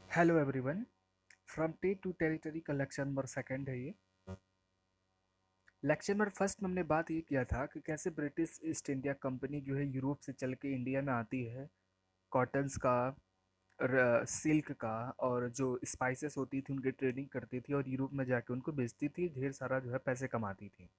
Hello everyone. From टे to territory का lecture number second है ये। लेक्चर नंबर फर्स्ट में हमने बात ये किया था कि कैसे ब्रिटिश ईस्ट इंडिया कंपनी जो है यूरोप से चल के इंडिया में आती है, कॉटन्स का, सिल्क का और जो स्पाइसेस होती थी उनकी ट्रेडिंग करती थी और यूरोप में जाके उनको बेचती थी, ढेर सारा जो है पैसे कमाती थी।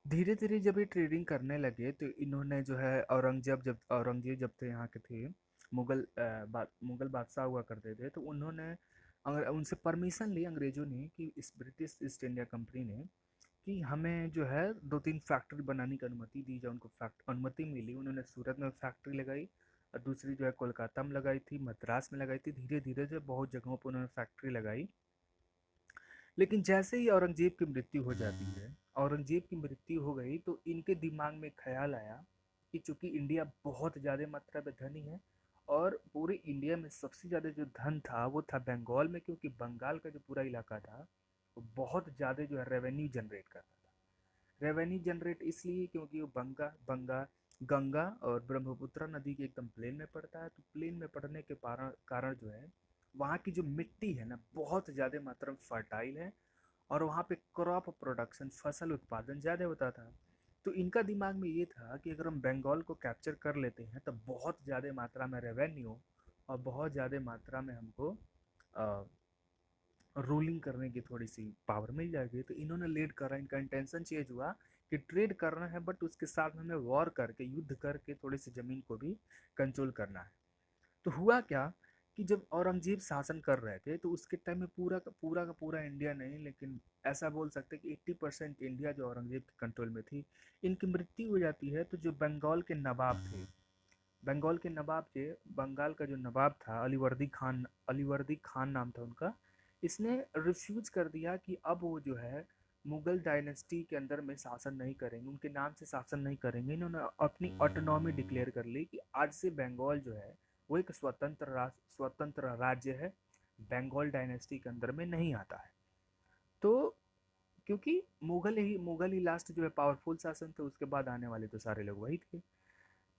धीरे धीरे जब ये ट्रेडिंग करने लगे तो इन्होंने जो है औरंगजेब जब थे यहाँ के थे, मुगल बादशाह हुआ करते थे, तो उन्होंने अगर उनसे परमिशन ली अंग्रेजों ने कि इस ब्रिटिश ईस्ट इंडिया कंपनी ने कि हमें जो है दो तीन फैक्ट्री बनाने की अनुमति दी जाए। उनको अनुमति मिली, उन्होंने सूरत में फैक्ट्री लगाई और दूसरी जो है कोलकाता में लगाई थी, मद्रास में लगाई थी। धीरे धीरे जो बहुत जगहों पर उन्होंने फैक्ट्री लगाई। लेकिन जैसे ही औरंगजेब की मृत्यु हो जाती है, औरंगजेब की मृत्यु हो गई तो इनके दिमाग में ख्याल आया कि चूंकि इंडिया बहुत ज़्यादा मात्रा में धनी है और पूरे इंडिया में सबसे ज़्यादा जो धन था वो था बंगाल में, क्योंकि बंगाल का जो पूरा इलाका था वो बहुत ज़्यादा जो है रेवेन्यू जनरेट करता था। रेवेन्यू जनरेट इसलिए क्योंकि वो बंगा बंगा गंगा और ब्रह्मपुत्र नदी के एकदम प्लेन में पड़ता है। तो प्लेन में पड़ने के कारण जो है वहाँ की जो मिट्टी है ना बहुत ज़्यादा मात्रा में फर्टाइल है और वहाँ पे क्रॉप प्रोडक्शन, फसल उत्पादन ज़्यादा होता था। तो इनका दिमाग में ये था कि अगर हम बंगाल को कैप्चर कर लेते हैं तो बहुत ज़्यादा मात्रा में रेवेन्यू और बहुत ज़्यादा मात्रा में हमको रूलिंग करने की थोड़ी सी पावर मिल जाएगी। तो इन्होंने लीड करा, इनका इंटेंशन चेंज हुआ कि ट्रेड करना है बट उसके साथ में हमें वॉर करके, युद्ध करके थोड़ी सी ज़मीन को भी कंट्रोल करना है। तो हुआ क्या कि जब औरंगजेब शासन कर रहे थे तो उसके टाइम में पूरा का पूरा इंडिया नहीं, लेकिन ऐसा बोल सकते हैं कि 80% इंडिया जो औरंगजेब के कंट्रोल में थी। इनकी मृत्यु हो जाती है तो जो बंगाल के नवाब थे, बंगाल के नवाब थे, बंगाल का जो नवाब था अलीवर्दी खान नाम था उनका, इसने रिफ्यूज कर दिया कि अब वो जो है मुगल डायनेस्टी के अंदर में शासन नहीं करेंगे, उनके नाम से शासन नहीं करेंगे। इन्होंने अपनी ऑटोनॉमी डिक्लेयर कर ली कि आज से बंगाल जो है वो एक स्वतंत्र राज्य है, बंगाल डायनेस्टी के अंदर में नहीं आता है। तो क्योंकि मुगल ही लास्ट जो है पावरफुल शासन थे, उसके बाद आने वाले तो सारे लोग वही थे।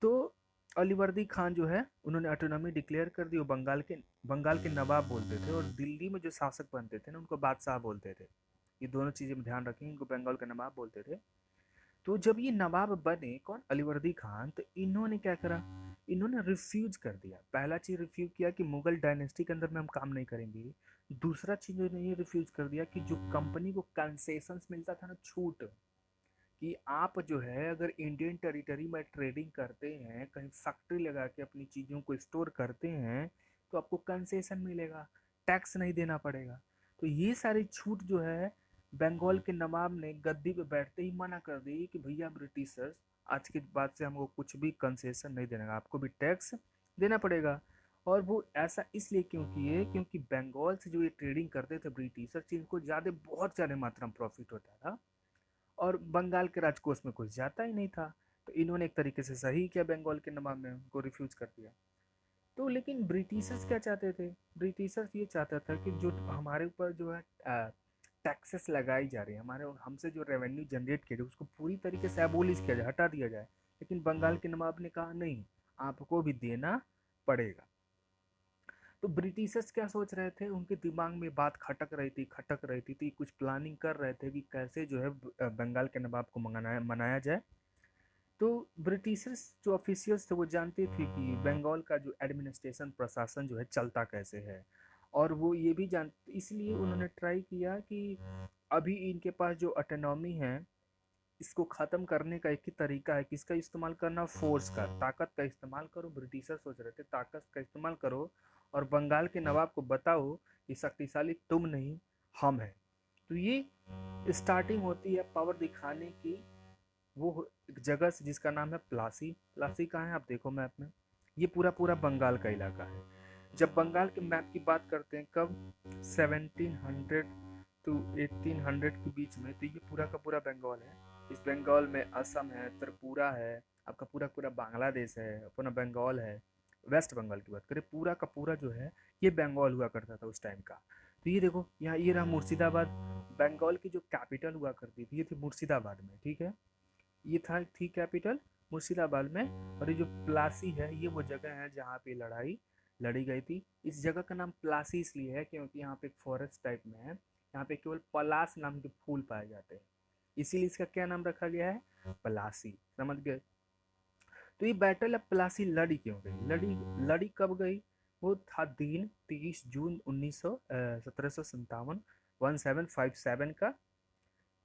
तो अलीवर्दी खान जो है उन्होंने ऑटोनॉमी डिक्लेयर कर दी। वो बंगाल के नवाब बोलते थे और दिल्ली में जो शासक बनते थे ना उनको बादशाह बोलते थे। ये दोनों चीज़ें में ध्यान रखें, इनको बंगाल के नवाब बोलते थे। तो जब ये नवाब बने कौन, अलीवर्दी खान, तो इन्होंने क्या करा, इन्होंने रिफ्यूज कर दिया। पहला चीज रिफ्यूज किया कि मुगल डायनेस्टी के अंदर में हम काम नहीं करेंगे। दूसरा चीज उन्होंने ये रिफ्यूज कर दिया कि जो कंपनी को कंसेशंस मिलता था ना, छूट, कि आप जो है अगर इंडियन टेरिटरी में ट्रेडिंग करते हैं, कहीं फैक्ट्री लगा के अपनी चीज़ों को स्टोर करते हैं, तो आपको कंसेशन मिलेगा, टैक्स नहीं देना पड़ेगा। तो ये सारी छूट जो है बंगाल के नवाब ने गद्दी पे बैठते ही मना कर दी कि भैया ब्रिटिशर्स, आज के बाद से हमको कुछ भी कंसेशन नहीं देना, आपको भी टैक्स देना पड़ेगा। और वो ऐसा इसलिए क्यों किए, क्योंकि बंगाल से जो ये ट्रेडिंग करते थे ब्रिटिशर्स, इनको ज़्यादा बहुत ज़्यादा मात्रा में प्रॉफिट होता था और बंगाल के राजकोष में कुछ जाता ही नहीं था। तो इन्होंने एक तरीके से सही किया, बंगाल के नवाब ने उनको रिफ्यूज कर दिया। तो लेकिन ब्रिटिशर्स क्या चाहते थे, ब्रिटिशर्स ये चाहता था कि जो हमारे ऊपर जो है टैक्सेस लगाई जा रही है, हमारे हमसे जो रेवेन्यू जनरेट किया जाए उसको पूरी तरीके से एबोलिश किया जाए, हटा दिया जाए। लेकिन बंगाल के नवाब ने कहा नहीं, आपको भी देना पड़ेगा। तो ब्रिटिशर्स क्या सोच रहे थे, उनके दिमाग में बात खटक रही थी, कुछ प्लानिंग कर रहे थे कि कैसे जो है बंगाल के नवाब को मनाया जाए। तो ब्रिटिशर्स जो ऑफिशियल्स थे वो जानते थे कि बंगाल का जो एडमिनिस्ट्रेशन, प्रशासन जो है चलता कैसे है। और वो ये भी जान, इसलिए उन्होंने ट्राई किया कि अभी इनके पास जो ऑटोनॉमी है इसको ख़त्म करने का एक ही तरीका है, किसका इस्तेमाल करना, फोर्स का, ताकत का इस्तेमाल करो। ब्रिटिशर सोच रहे थे ताकत का इस्तेमाल करो और बंगाल के नवाब को बताओ कि शक्तिशाली तुम नहीं, हम हैं। तो ये स्टार्टिंग होती है पावर दिखाने की वो एक जगह से जिसका नाम है प्लासी। प्लासी कहाँ है आप देखो मैप में, ये पूरा पूरा बंगाल का इलाका है। जब बंगाल के मैप की बात करते हैं कब, 1700 टू 1800 के बीच में, तो ये पूरा का पूरा बंगाल है। इस बंगाल में असम है, त्रिपुरा है, आपका पूरा पूरा बांग्लादेश है, अपना बंगाल है। वेस्ट बंगाल की बात करें, पूरा का पूरा जो है ये बंगाल हुआ करता था उस टाइम का। तो ये देखो यहाँ ये रहा मुर्शिदाबाद। बंगाल की जो कैपिटल हुआ करती थी ये थी मुर्शिदाबाद में, ठीक है। ये थी कैपिटल मुर्शिदाबाद में। और ये जो प्लासी है ये वो जगह है जहाँ पे लड़ाई लड़ी गई थी। इस जगह का नाम प्लासी इसलिए है क्योंकि यहाँ पे एक फॉरेस्ट टाइप में है, यहाँ पे केवल पलास नाम के फूल पाए जाते हैं, इसीलिए इसका क्या नाम रखा गया है, पलासी। समझ गए। तो ये बैटल ऑफ प्लासी लड़ी क्यों गई, लड़ी कब गई, वो था दिन 30 जून 1757 1757 का।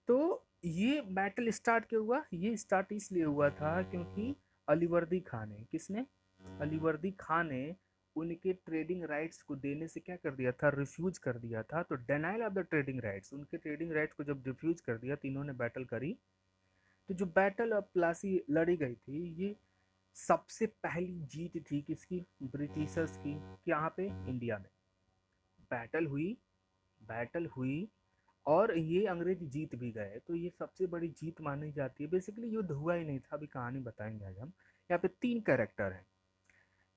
तो ये बैटल स्टार्ट क्यों हुआ, ये स्टार्ट इसलिए हुआ था क्योंकि अलीवर्दी खान ने, किसने, अलीवर्दी खान ने उनके ट्रेडिंग राइट्स को देने से क्या कर दिया था, रिफ्यूज कर दिया था। तो डेनाइल ऑफ द ट्रेडिंग राइट्स, उनके ट्रेडिंग राइट्स को जब रिफ्यूज कर दिया तो इन्होंने बैटल करी। तो जो बैटल ऑफ प्लासी लड़ी गई थी, ये सबसे पहली जीत थी किसकी, ब्रिटिशर्स की, यहाँ पे इंडिया में बैटल हुई, बैटल हुई और ये अंग्रेज जीत भी गए। तो ये सबसे बड़ी जीत मानी जाती है। बेसिकली युद्ध हुआ ही नहीं था, अभी कहानी बताएंगे आज हम। यहाँ पे 3 कैरेक्टर हैं।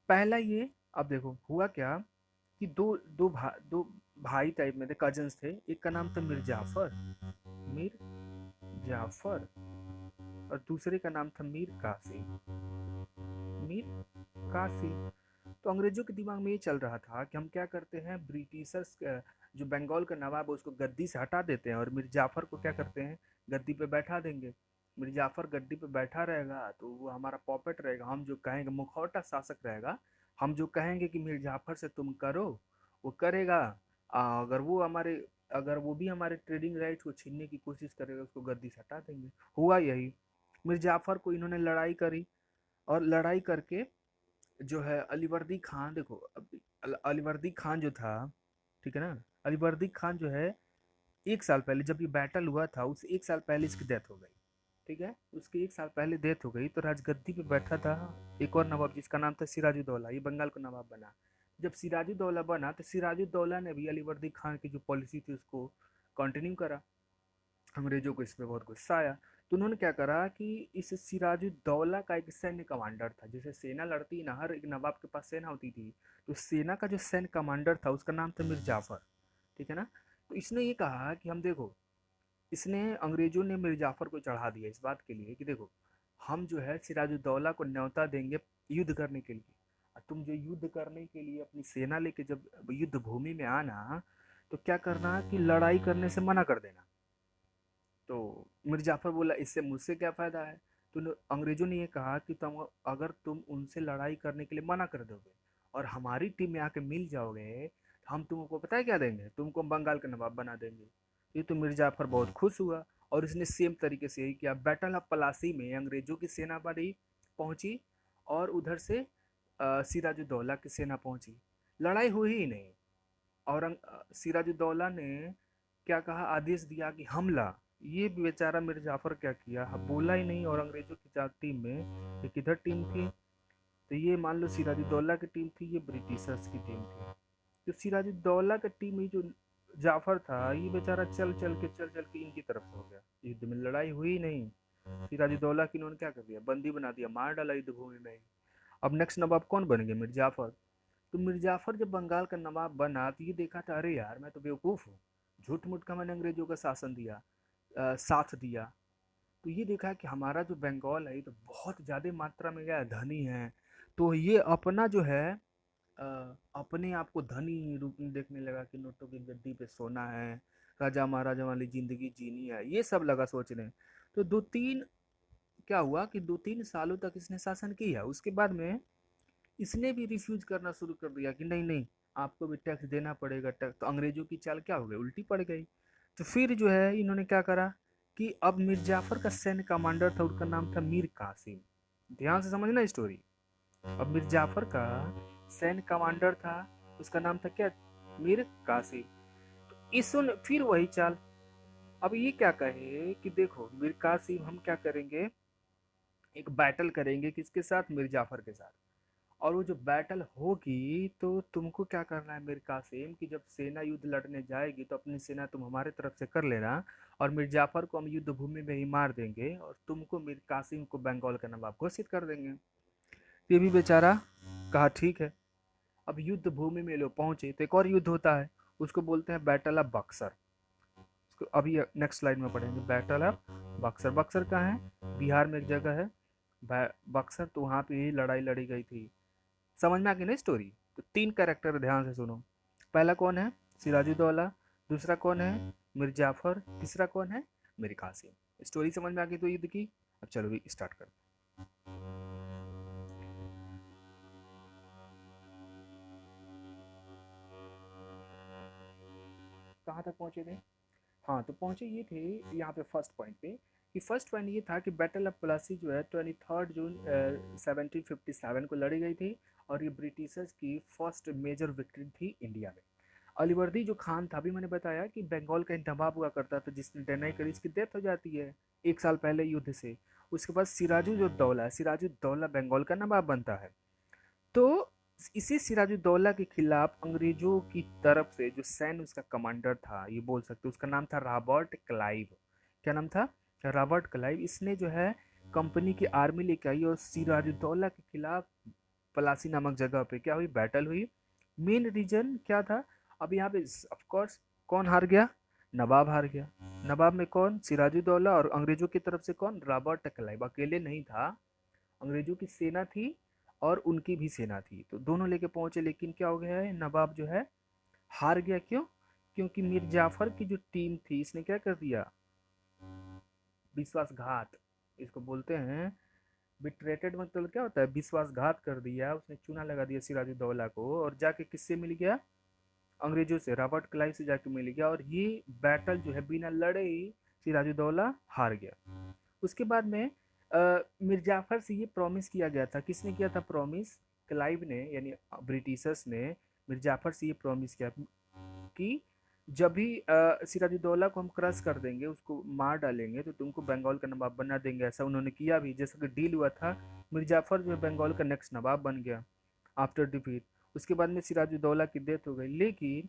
पहला ये, अब देखो हुआ क्या कि दो भाई टाइप में थे, कजन्स थे। एक का नाम था मीर जाफर और दूसरे का नाम था मीर कासिम। तो अंग्रेजों के दिमाग में ये चल रहा था कि हम क्या करते हैं, ब्रिटिशर्स जो बंगाल का नवाब है उसको गद्दी से हटा देते हैं और मीर जाफर को क्या करते हैं, गद्दी पे बैठा देंगे। मीर जाफर गद्दी पे बैठा रहेगा तो वो हमारा पॉपेट रहेगा, हम जो कहेंगे, मुखौटा शासक रहेगा, हम जो कहेंगे कि मीर जाफर से तुम करो वो करेगा। अगर वो भी हमारे ट्रेडिंग राइट्स को छीनने की कोशिश करेगा उसको गद्दी से हटा देंगे। हुआ यही, मीर जाफर को इन्होंने लड़ाई करी और लड़ाई करके जो है अलीवर्दी खान, देखो अलीवर्दी खान जो था, ठीक है ना, अलीवर्दी खान जो है 1 साल पहले जब ये बैटल हुआ था उस 1 साल पहले इसकी डेथ हो गई। ठीक है, उसकी 1 साल पहले डेथ हो गई। तो राजगद्दी पे बैठा था एक और नवाब जिसका नाम था सिराजुद्दौला, ये बंगाल का नवाब बना। जब सिराजुद्दौला बना तो सिराजुद्दौला ने भी अलीवर्दी खान की जो पॉलिसी थी उसको कंटिन्यू करा। अंग्रेजों को इस पे बहुत गुस्सा आया तो उन्होंने क्या करा कि इस सिराजुद्दौला का एक सैन्य कमांडर था, जैसे सेना लड़ती है ना, हर एक नवाब के पास सेना होती थी, तो सेना का जो सैन्य कमांडर था उसका नाम था मीर जाफर। ठीक है ना। तो इसने ये कहा कि हम देखो, इसने अंग्रेजों ने मीर जाफर को चढ़ा दिया इस बात के लिए कि देखो हम जो है सिराजुद्दौला को न्योता देंगे युद्ध करने के लिए, और तुम जो युद्ध करने के लिए अपनी सेना लेके जब युद्ध भूमि में आना तो क्या करना कि लड़ाई करने से मना कर देना। तो मीर जाफर बोला इससे मुझसे क्या फ़ायदा है। तो अंग्रेजों ने ये कहा कि अगर तुम उनसे लड़ाई करने के लिए मना कर दोगे और हमारी टीम में आके मिल जाओगे तो हम तुमको पता है क्या देंगे, तुमको बंगाल का नवाब बना देंगे। ये तो मीर जाफर बहुत खुश हुआ और इसने सेम तरीके से यही किया। बैटल ऑफ पलासी में अंग्रेजों की सेना बड़ी पहुंची और उधर से सिराजुद्दौला की सेना पहुंची, लड़ाई हुई ही नहीं। और सिराजुद्दौला ने क्या कहा, आदेश दिया कि हमला। ये बेचारा मीर जाफर क्या किया, बोला ही नहीं। और अंग्रेजों की टीम में एक इधर टीम थी, तो ये मान लो सिराजुद्दौला की टीम थी, ये ब्रिटिशर्स की टीम थी। तो सिराजुद्दौला की टीम में जो जाफर था ये बेचारा चल चल के इनकी तरफ से हो गया, युद्ध में लड़ाई हुई नहीं। सिराजुद्दौला की इन्होंने क्या कर दिया, बंदी बना दिया, मार डाला युद्ध भूमि में ही। अब नेक्स्ट नवाब कौन बनेंगे, मीर जाफर। तो मीर जाफर जब बंगाल का नवाब बना तो ये देखा था, अरे यार मैं तो बेवकूफ़ हूँ, झूठ मूठ का मैंने अंग्रेजों का शासन दिया, साथ दिया। तो ये देखा कि हमारा जो बंगाल है ये तो बहुत ज़्यादा मात्रा में क्या है, धनी है। तो ये अपना जो है अपने आप को धनी रूप में देखने लगा कि नोटों की गद्दी पे सोना है, राजा महाराजा वाली ज़िंदगी जीनी है, ये सब लगा सोचने। तो दो तीन क्या हुआ कि 2-3 सालों तक इसने शासन किया। उसके बाद में इसने भी रिफ्यूज करना शुरू कर दिया कि नहीं नहीं, आपको भी टैक्स देना पड़ेगा, टैक्स। तो अंग्रेजों की चाल क्या हो गई, उल्टी पड़ गई। तो फिर जो है इन्होंने क्या करा कि अब मीर जाफर का सैन्य कमांडर था, उसका नाम था मीर कासिम। ध्यान से समझना स्टोरी। अब मीर जाफर का सैन्य कमांडर था, उसका नाम था क्या, मीर कासिम। तो इस फिर वही चाल। अब ये क्या कहे कि देखो मीर कासिम हम क्या करेंगे, एक बैटल करेंगे किसके साथ, मीर जाफर के साथ। और वो जो बैटल होगी तो तुमको क्या करना है मीर कासिम कि जब सेना युद्ध लड़ने जाएगी तो अपनी सेना तुम हमारे तरफ से कर लेना और मीर जाफर को हम युद्ध भूमि में ही मार देंगे और तुमको मीर कासिम को बंगाल का नवाब घोषित कर देंगे। ये भी बेचारा कहा ठीक है। अब युद्ध भूमि में लोग पहुंचे तो एक और युद्ध होता है, उसको बोलते हैं बैटल ऑफ बक्सर। उसको अभी नेक्स्ट स्लाइड में पढ़ेंगे। बैटल ऑफ बक्सर, बक्सर कहाँ है, बिहार में एक जगह है बक्सर। तो वहाँ पे ही लड़ाई लड़ी गई थी। समझ में आ गई ना स्टोरी। तो 3 कैरेक्टर ध्यान से सुनो। पहला कौन है? सिराजुद्दौला। दूसरा कौन है? मीर जाफर। तीसरा कौन है? मीर कासिम। स्टोरी समझ में आ गई तो युद्ध की। अब चलो भी स्टार्ट कर। कहाँ तक पहुंचे थे? हाँ, तो पहुंचे ये थे यहाँ पे फर्स्ट पॉइंट पे, कि फर्स्ट पॉइंट ये था कि बैटल ऑफ प्लासी जो है 23 जून 1757 को लड़ी गई थी, और ये ब्रिटिशर्स की फर्स्ट मेजर विक्ट्री थी इंडिया में। अलीवर्दी जो खान था, अभी मैंने बताया कि बंगाल का नवाब हुआ करता था, जिसने डेनाई करी, इसकी डेथ हो जाती है 1 साल पहले युद्ध से। उसके बाद सिराजू जो दौला है, सिराजुद्दौला बंगाल का नवाब बनता है। तो इसी सिराजुद्दौला के खिलाफ अंग्रेजों की तरफ से जो सैन्य उसका कमांडर था, ये बोल सकते उसका नाम था रॉबर्ट क्लाइव। क्या नाम था? Robert Clive. इसने जो है कंपनी की आर्मी लेके आई और सिराजुद्दौला के खिलाफ पलासी नामक जगह पे क्या हुई? बैटल हुई। मेन रीजन क्या था? अब यहाँ पे ऑफ कोर्स कौन हार गया? नवाब हार गया। नवाब में कौन? सिराजुद्दौला। और अंग्रेजों की तरफ से कौन? Robert Clive. अकेले नहीं था, अंग्रेजों की सेना थी और उनकी भी सेना थी, तो दोनों लेके पहुंचे। लेकिन क्या हो गया है? नवाब जो है हार गया। क्यों? क्योंकि मीर जाफर की जो टीम थी, इसने क्या कर दिया? विश्वासघात इसको बोलते हैं। बिट्रेटेड मतलब क्या होता है? विश्वासघात कर दिया। उसने चूना लगा दिया सिराजुद्दौला को, और जाके किससे मिल गया? अंग्रेजों से, रॉबर्ट क्लाइव से जाके मिल गया। और ये बैटल जो है बिना लड़े ही सिराजुद्दौला हार गया। उसके बाद में मीर जाफर से ये प्रॉमिस किया गया था। किसने किया था प्रॉमिस? क्लाइव ने, यानी ब्रिटिशर्स ने मीर जाफर से ये प्रॉमिस किया कि जब भी सिराजुद्दौला को हम क्रश कर देंगे, उसको मार डालेंगे, तो तुमको बंगाल का नवाब बना देंगे। ऐसा उन्होंने किया भी, जैसा कि डील हुआ था। मीर जाफर जो है बंगाल का नेक्स्ट नवाब बन गया आफ्टर डिफीट। उसके बाद में सिराजुद्दौला की डेथ हो गई। लेकिन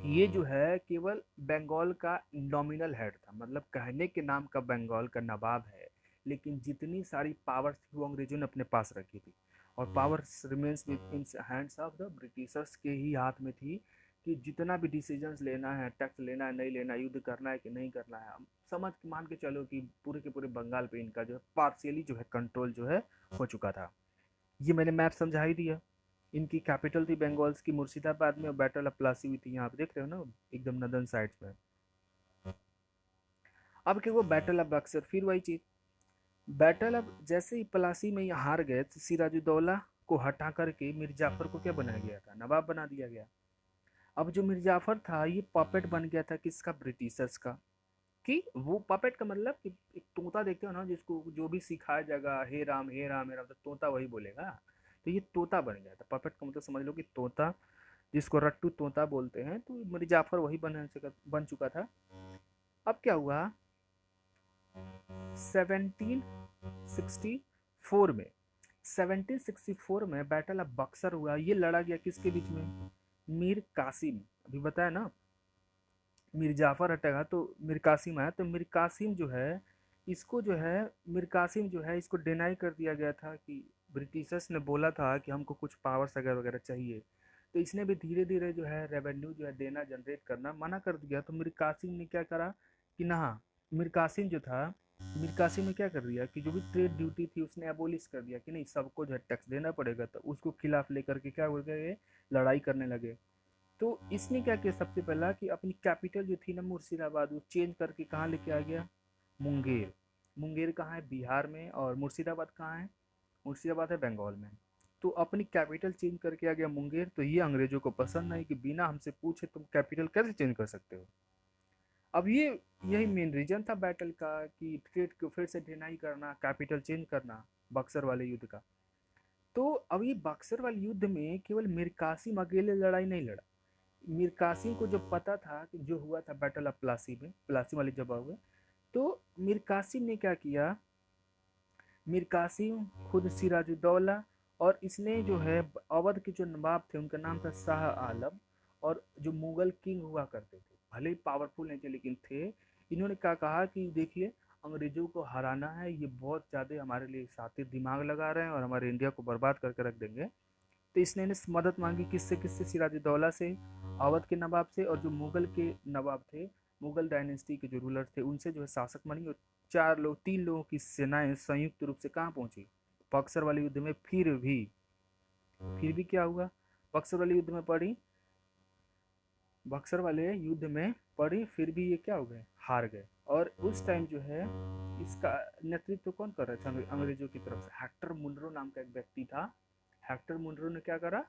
ये जो है केवल बंगाल का नॉमिनल हेड था, मतलब कहने के नाम का बंगाल का नवाब है, लेकिन जितनी सारी पावर थी वो अंग्रेजों ने अपने पास रखी थी। और power remains in hands of the Britishers के ही हाथ में थी, कि जितना भी डिसीजंस लेना है, टैक्स लेना है नहीं लेना, युद्ध करना है कि नहीं करना है, हम समझ के मान के चलो कि पूरे के पूरे बंगाल पे इनका जो है पार्शियली जो है कंट्रोल जो है हो चुका था। ये मैंने मैप समझा ही दिया। इनकी कैपिटल थी बंगाल्स की मुर्शिदाबाद में, और बैटल ऑफ प्लासी हुई थी यहाँ पे, देख रहे हो ना, एकदम नदन साइड्स में। अब क्या वो बैटल ऑफ बक्सर, फिर वही चीज। बैटल ऑफ जैसे ही प्लासी में ये हार गए, तो सिराजुद्दौला को हटा करके मीर जाफर को क्या बनाया गया था? नवाब बना दिया गया। अब जो मीर जाफर था, ये पपेट बन गया था किसका? ब्रिटिशर्स का। कि वो पपेट का मतलब कि एक तोता देखते हो ना, जिसको जो भी सिखाया जाएगा हे राम हे राम हे राम, तो तोता वही बोलेगा। तो ये तोता बन गया था। पपेट का मतलब समझ लो कि तोता, जिसको रट्टू तोता बोलते हैं। तो मीर जाफर वही बन चुका था। अब क्या हुआ? 1764 में, 1764 में बैटल ऑफ बक्सर हुआ। ये लड़ा गया किसके बीच में? मीर कासिम, अभी बताया ना, मीर जाफर हटेगा तो मीर कासिम आया। तो मीर कासिम जो है, इसको जो है, मीर कासिम जो है, इसको डिनाई कर दिया गया था कि ब्रिटिशर्स ने बोला था कि हमको कुछ पावर्स वगैरह वगैरह चाहिए। तो इसने भी धीरे धीरे जो है रेवेन्यू जो है देना जनरेट करना मना कर दिया। तो मीर कासिम ने क्या करा कि ना, मीर कासिम जो था, मीर कासिम ने क्या कर दिया कि जो भी ट्रेड ड्यूटी थी उसने एबोलिश कर दिया, कि नहीं सबको जो है टैक्स देना पड़ेगा। तो उसको खिलाफ लेकर के क्या हो गए, लड़ाई करने लगे। तो इसने क्या किया? सबसे पहला कि अपनी कैपिटल जो थी ना मुर्शिदाबाद, वो चेंज करके कहाँ लेके आ गया? मुंगेर। मुंगेर कहाँ है? बिहार में। और मुर्शिदाबाद कहाँ है? मुर्शिदाबाद है बंगाल में। तो अपनी कैपिटल चेंज करके आ गया मुंगेर। तो ये अंग्रेजों को पसंद नहीं कि बिना हमसे पूछे तुम कैपिटल कैसे चेंज कर सकते हो। अब ये यही मेन रीजन था बैटल का, कि ट्रेड को फिर से डिनाई करना, कैपिटल चेंज करना, बक्सर वाले युद्ध का। तो अब ये बक्सर वाले युद्ध में केवल मीर कासिम अकेले लड़ाई नहीं लड़ा। मीर कासिम को जब पता था कि जो हुआ था बैटल ऑफ प्लासी में, प्लासी वाली जगह हुए, तो मीर कासिम ने क्या किया? मीर कासिम खुद सिराजुद्दौला, और इसने जो है अवध के जो नवाब थे उनका नाम था शाह आलम, और जो मुगल किंग हुआ करते थे, भले ही पावरफुल नहीं थे लेकिन थे। इन्होंने क्या कहा कि देखिए, अंग्रेजों को हराना है, ये बहुत ज़्यादा हमारे लिए साथी दिमाग लगा रहे हैं और हमारे इंडिया को बर्बाद करके रख देंगे। तो इसने मदद मांगी किससे? किससे? सिराजुद्दौला से, अवध के नवाब से, और जो मुगल के नवाब थे, मुगल डायनेस्टी के जो रूलर थे, उनसे जो है शासक बनी। और 3 लोगों की सेनाएं संयुक्त रूप से कहाँ पहुंची? बक्सर वाले युद्ध में। फिर भी क्या हुआ? बक्सर वाले युद्ध में पड़ी, बक्सर वाले युद्ध में पड़ी, फिर भी ये क्या हो गए, हार गए। और उस टाइम जो है इसका नेतृत्व कौन कर रहा था अंग्रेजों की तरफ से, हेक्टर मुनरो नाम का एक व्यक्ति था। हेक्टर मुनरो ने क्या करा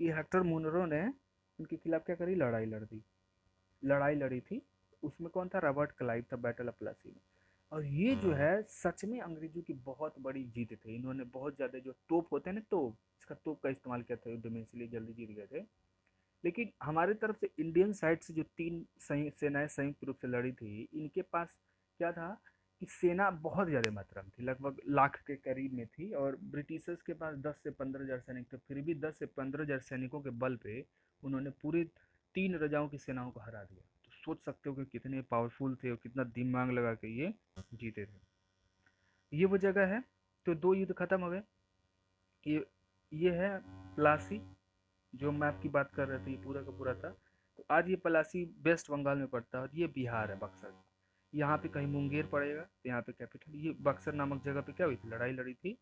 कि हेक्टर मुनरो ने उनके खिलाफ क्या करी, लड़ाई लड़ दी, लड़ाई लड़ी थी। उसमें कौन था, रॉबर्ट क्लाइव था, बैटल ऑफ प्लासी में। और ये जो है सच में अंग्रेजों की बहुत बड़ी जीत थी। इन्होंने बहुत ज़्यादा जो तोप होते हैं ना, तोप, इसका तोप का इस्तेमाल किया था युद्ध में, इसलिए जल्दी जीत गए थे। लेकिन हमारी तरफ से इंडियन साइड से जो तीन सेनाएं संयुक्त रूप से लड़ी थी, इनके पास क्या था कि सेना बहुत ज़्यादा मात्रा में थी, लगभग लाख के करीब में थी। और ब्रिटिशर्स के पास 10 से 15 हज़ार सैनिक थे। फिर भी 10 से 15 हज़ार सैनिकों के बल पे उन्होंने पूरे तीन राजाओं की सेनाओं को हरा दिया। तो सोच सकते हो कि कितने पावरफुल थे और कितना दिमाग लगा के ये जीते थे। ये वो जगह है। तो दो युद्ध खत्म हो गए। ये है प्लासी, जो मैप की बात कर रहे थे, ये पूरा का पूरा था। तो आज ये पलासी वेस्ट बंगाल में पड़ता है और ये बिहार है, बक्सर। यहाँ पे कहीं मुंगेर पड़ेगा, तो यहाँ पे कैपिटल, ये बक्सर नामक जगह पे क्या हुई थी, लड़ाई लड़ी थी।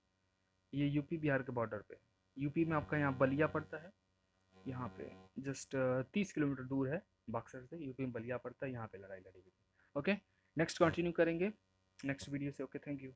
ये यूपी बिहार के बॉर्डर पे, यूपी में आपका यहाँ बलिया पड़ता है, यहाँ पे जस्ट 30 किलोमीटर दूर है बक्सर से, यूपी में बलिया पड़ता है, यहाँ पे लड़ाई लड़ी हुई थी। ओके, नेक्स्ट कंटिन्यू करेंगे नेक्स्ट वीडियो से। Okay, thank you.